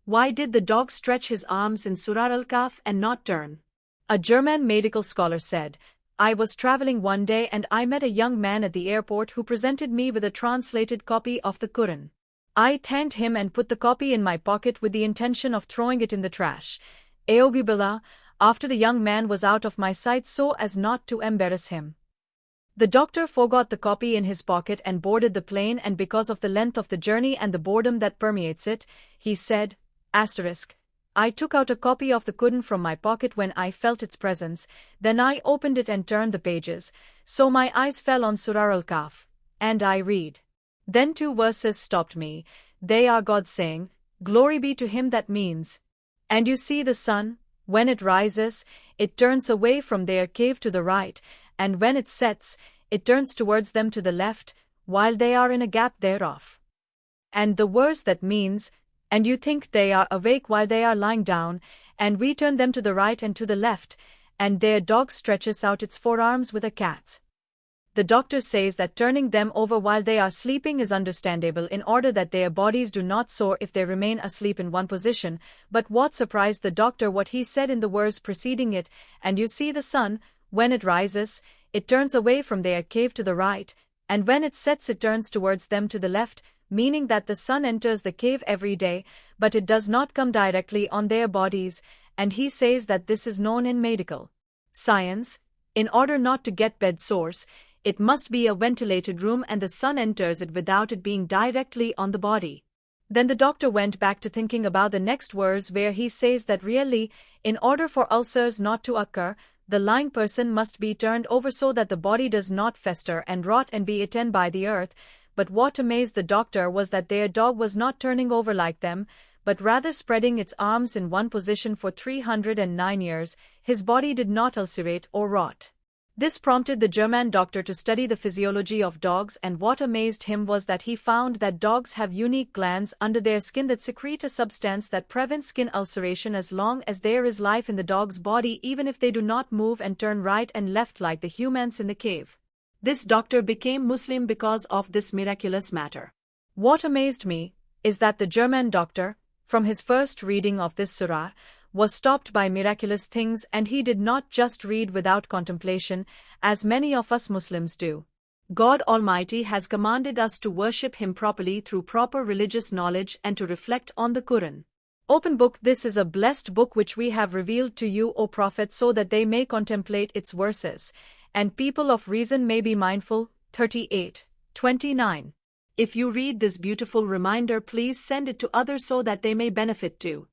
Why did the dog stretch his arms in Surah Al-Kahf and not turn? A German medical scholar said, I was traveling one day and I met a young man at the airport who presented me with a translated copy of the Qur'an. I thanked him and put the copy in my pocket with the intention of throwing it in the trash. Billah, after the young man was out of my sight so as not to embarrass him. The doctor forgot the copy in his pocket and boarded the plane, and because of the length of the journey and the boredom that permeates it, he said, I took out a copy of the Qur'an from my pocket when I felt its presence, then I opened it and turned the pages, so my eyes fell on Surah Al-Kahf, and I read. Then 2 verses stopped me. They are God saying, Glory be to him, that means. And you see the sun, when it rises, it turns away from their cave to the right, and when it sets, it turns towards them to the left, while they are in a gap thereof. And the verse that means, and you think they are awake while they are lying down, and we turn them to the right and to the left, and their dog stretches out its forearms with a cat's. The doctor says that turning them over while they are sleeping is understandable in order that their bodies do not sore if they remain asleep in one position, but what surprised the doctor what he said in the verse preceding it, and you see the sun, when it rises, it turns away from their cave to the right, and when it sets it turns towards them to the left, meaning that the sun enters the cave every day, but it does not come directly on their bodies, and he says that this is known in medical science. In order not to get bed sores, it must be a ventilated room and the sun enters it without it being directly on the body. Then the doctor went back to thinking about the next verse where he says that really, in order for ulcers not to occur, the lying person must be turned over so that the body does not fester and rot and be eaten by the earth. But what amazed the doctor was that their dog was not turning over like them, but rather spreading its arms in one position for 309 years, his body did not ulcerate or rot. This prompted the German doctor to study the physiology of dogs, and what amazed him was that he found that dogs have unique glands under their skin that secrete a substance that prevents skin ulceration as long as there is life in the dog's body, even if they do not move and turn right and left like the humans in the cave. This doctor became Muslim because of this miraculous matter. What amazed me is that the German doctor, from his first reading of this surah, was stopped by miraculous things, and he did not just read without contemplation, as many of us Muslims do. God Almighty has commanded us to worship Him properly through proper religious knowledge and to reflect on the Qur'an. Open book. This is a blessed book which we have revealed to you, O Prophet, so that they may contemplate its verses, and people of reason may be mindful. 38:29. If you read this beautiful reminder, please send it to others so that they may benefit too.